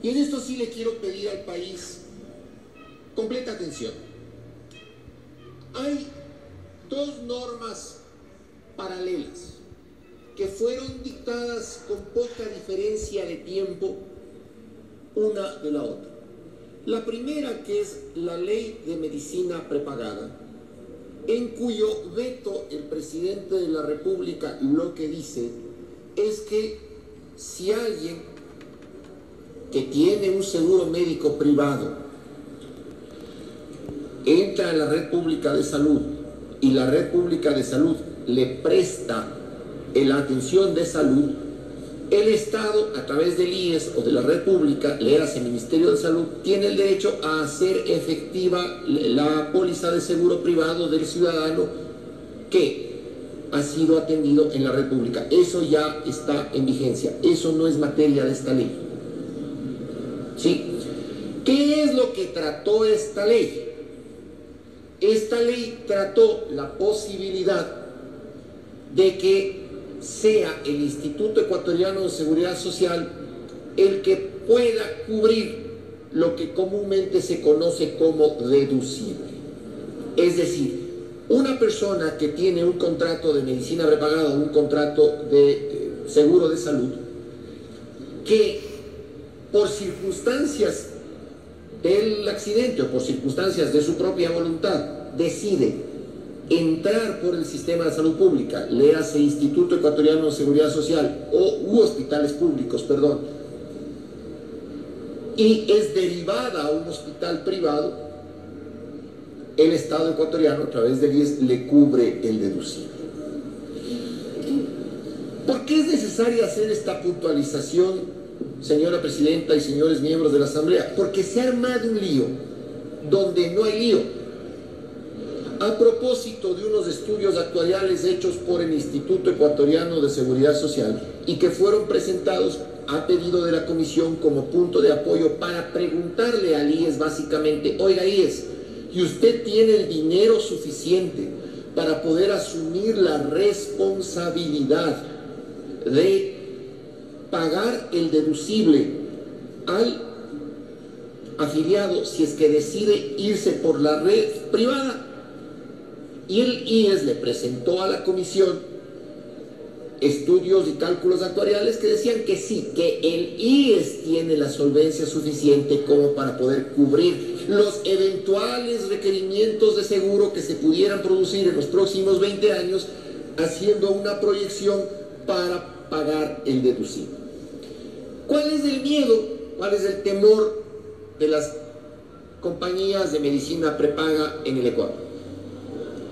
Y en esto sí le quiero pedir al país completa atención. Hay dos normas paralelas que fueron dictadas con poca diferencia de tiempo una de la otra. La primera, que es la Ley de Medicina Prepagada, en cuyo veto el presidente de la República lo que dice es que si alguien que tiene un seguro médico privado entra en la red pública de salud y la red pública de salud le presta la atención de salud, el Estado, a través del IES o de la red pública, le hace el Ministerio de Salud, tiene el derecho a hacer efectiva la póliza de seguro privado del ciudadano que ha sido atendido en la red pública. Eso ya está en vigencia. Eso no es materia de esta ley. ¿Sí? ¿Qué es lo que trató esta ley? Esta ley trató la posibilidad de que sea el Instituto Ecuatoriano de Seguridad Social el que pueda cubrir lo que comúnmente se conoce como deducible. Es decir, una persona que tiene un contrato de medicina prepagada o un contrato de seguro de salud, que por circunstancias del accidente o por circunstancias de su propia voluntad decide entrar por el sistema de salud pública, le hace Instituto Ecuatoriano de Seguridad Social u hospitales públicos, perdón, y es derivada a un hospital privado, el Estado ecuatoriano a través del IES le cubre el deducible. ¿Por qué es necesaria hacer esta puntualización, señora presidenta y señores miembros de la Asamblea? Porque se ha armado un lío donde no hay lío. A propósito de unos estudios actuariales hechos por el Instituto Ecuatoriano de Seguridad Social y que fueron presentados a pedido de la Comisión como punto de apoyo para preguntarle al IES básicamente, oiga IES, ¿y usted tiene el dinero suficiente para poder asumir la responsabilidad de pagar el deducible al afiliado si es que decide irse por la red privada? Y el IES le presentó a la Comisión estudios y cálculos actuariales que decían que sí, que el IES tiene la solvencia suficiente como para poder cubrir los eventuales requerimientos de seguro que se pudieran producir en los próximos 20 años, haciendo una proyección para pagar el deducible. ¿Cuál es el miedo? ¿Cuál es el temor de las compañías de medicina prepaga en el Ecuador?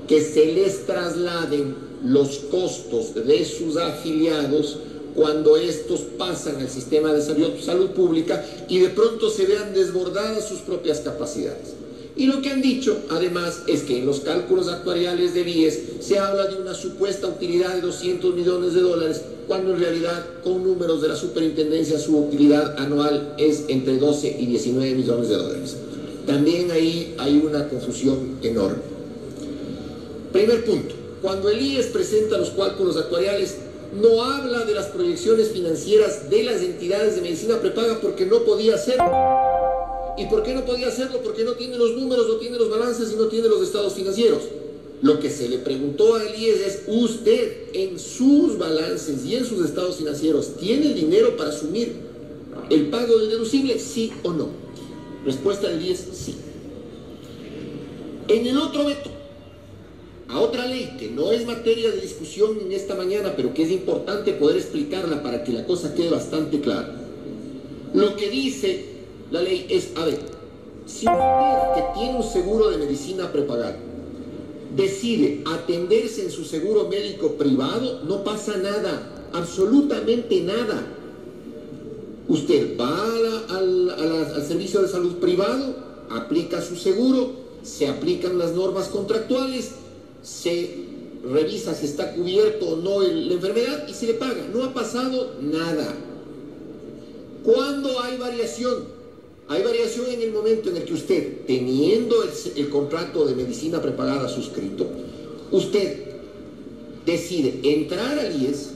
Que se les trasladen los costos de sus afiliados cuando estos pasan al sistema de salud pública y de pronto se vean desbordadas sus propias capacidades. Y lo que han dicho, además, es que en los cálculos actuariales del IES se habla de una supuesta utilidad de $200 millones, cuando en realidad, con números de la superintendencia, su utilidad anual es entre 12 y 19 millones de dólares. También ahí hay una confusión enorme. Primer punto, cuando el IES presenta los cálculos actuariales, no habla de las proyecciones financieras de las entidades de medicina prepaga porque no podía hacerlo. ¿Y por qué no podía hacerlo? Porque no tiene los números, no tiene los balances y no tiene los estados financieros. Lo que se le preguntó al IES es, ¿usted en sus balances y en sus estados financieros tiene el dinero para asumir el pago del deducible? ¿Sí o no? Respuesta del IES, sí. En el otro veto, a otra ley que no es materia de discusión en esta mañana, pero que es importante poder explicarla para que la cosa quede bastante clara. Lo que dice la ley es, a ver, si usted que tiene un seguro de medicina prepagada decide atenderse en su seguro médico privado, no pasa nada, absolutamente nada. Usted va al servicio de salud privado, aplica su seguro, se aplican las normas contractuales, se revisa si está cubierto o no la enfermedad y se le paga. No ha pasado nada. ¿Cuándo hay variación? Hay variación en el momento en el que usted, teniendo el contrato de medicina prepagada suscrito, usted decide entrar al IES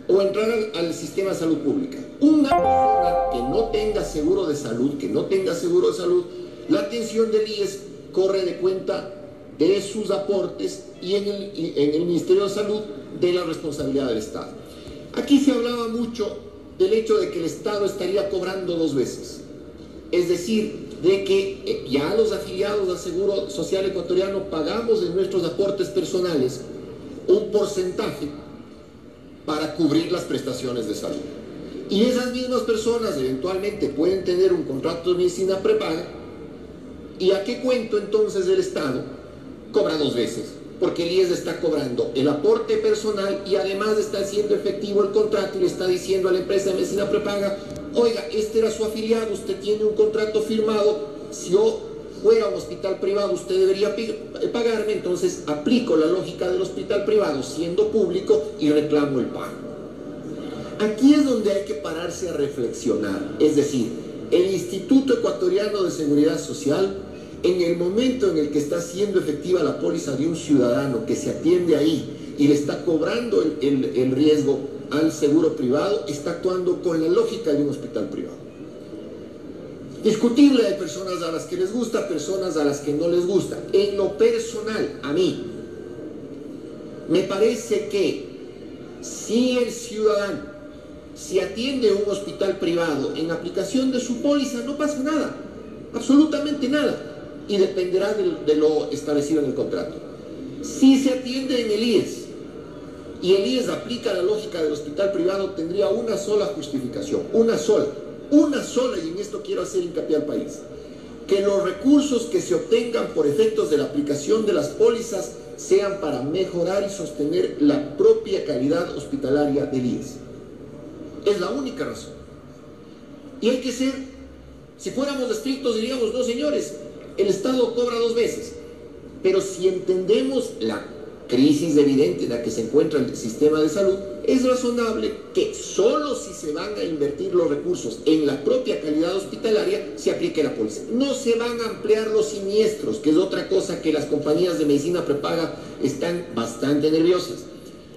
o o entrar al sistema de salud pública. Una persona que no tenga seguro de salud, la atención del IES corre de cuenta de sus aportes y en el Ministerio de Salud de la responsabilidad del Estado. Aquí se hablaba mucho del hecho de que el Estado estaría cobrando 2 veces. Es decir, de que ya los afiliados al Seguro Social Ecuatoriano pagamos en nuestros aportes personales un porcentaje para cubrir las prestaciones de salud. Y esas mismas personas eventualmente pueden tener un contrato de medicina prepaga. ¿Y a qué cuento entonces el Estado? Cobra 2 veces, porque el IES está cobrando el aporte personal y además está haciendo efectivo el contrato y le está diciendo a la empresa de medicina prepaga: oiga, este era su afiliado, usted tiene un contrato firmado, si yo fuera a un hospital privado usted debería pagarme, entonces aplico la lógica del hospital privado siendo público y reclamo el pago. Aquí es donde hay que pararse a reflexionar, es decir, el Instituto Ecuatoriano de Seguridad Social, en el momento en el que está haciendo efectiva la póliza de un ciudadano que se atiende ahí y le está cobrando el riesgo al seguro privado, está actuando con la lógica de un hospital privado. Discutible, hay personas a las que les gusta, personas a las que no les gusta. En lo personal, a mí, me parece que si el ciudadano se atiende a un hospital privado en aplicación de su póliza, no pasa nada, absolutamente nada, y dependerá de lo establecido en el contrato. Si se atiende en el IES y el IES aplica la lógica del hospital privado, tendría una sola justificación, una sola, y en esto quiero hacer hincapié al país: que los recursos que se obtengan por efectos de la aplicación de las pólizas sean para mejorar y sostener la propia calidad hospitalaria del IES. Es la única razón. Y hay que ser, si fuéramos estrictos diríamos: no señores, el Estado cobra 2 veces. Pero si entendemos la crisis evidente en la que se encuentra el sistema de salud, es razonable que solo si se van a invertir los recursos en la propia calidad hospitalaria se aplique la póliza. No se van a ampliar los siniestros, que es otra cosa que las compañías de medicina prepaga están bastante nerviosas.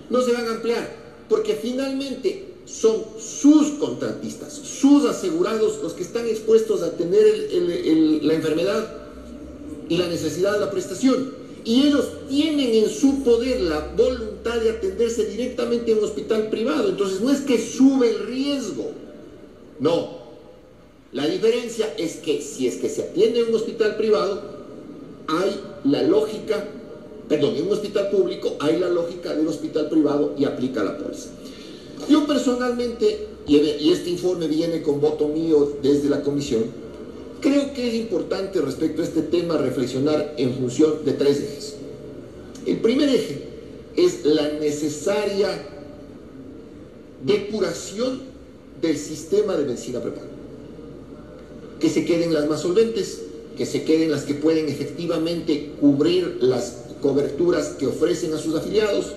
No se van a ampliar porque finalmente son sus contratistas, sus asegurados los que están expuestos a tener la enfermedad y la necesidad de la prestación. Y ellos tienen en su poder la voluntad de atenderse directamente en un hospital privado. Entonces no es que sube el riesgo, no. La diferencia es que si es que se atiende en un hospital privado, hay la lógica, perdón, en un hospital público hay la lógica del hospital privado y aplica la póliza. Yo personalmente, y este informe viene con voto mío desde la comisión, creo que es importante respecto a este tema reflexionar en función de 3 ejes. El primer eje es la necesaria depuración del sistema de medicina prepaga. Que se queden las más solventes, que se queden las que pueden efectivamente cubrir las coberturas que ofrecen a sus afiliados.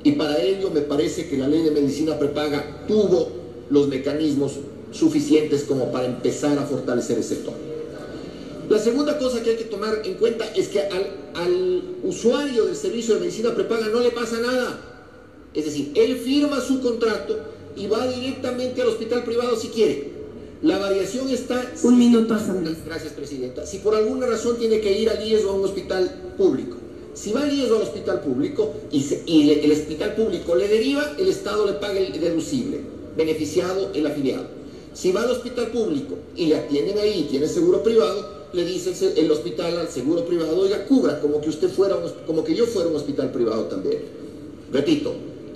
Y para ello me parece que la ley de medicina prepaga tuvo los mecanismos suficientes como para empezar a fortalecer el sector. La segunda cosa que hay que tomar en cuenta es que al usuario del servicio de medicina prepaga no le pasa nada. Es decir, él firma su contrato y va directamente al hospital privado si quiere. La variación está... Un minuto, gracias, presidenta. Si por alguna razón tiene que ir al IES o a un hospital público, si va al IES o al hospital público y el hospital público le deriva, el Estado le paga el deducible, beneficiado el afiliado. Si va al hospital público y le atienden ahí y tiene seguro privado, le dice el hospital al seguro privado: oiga, cubra como que yo fuera un hospital privado también. Repito,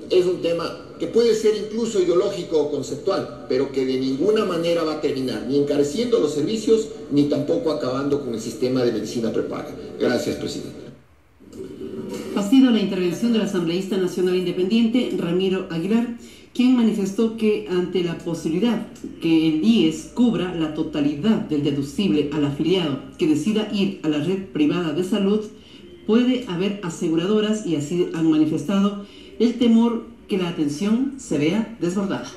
es un tema que puede ser incluso ideológico o conceptual, pero que de ninguna manera va a terminar ni encareciendo los servicios ni tampoco acabando con el sistema de medicina prepaga. Gracias, presidente. Ha sido la intervención del asambleísta nacional independiente Ramiro Aguilar, quien manifestó que ante la posibilidad que el IES cubra la totalidad del deducible al afiliado que decida ir a la red privada de salud, puede haber aseguradoras, y así han manifestado, el temor que la atención se vea desbordada.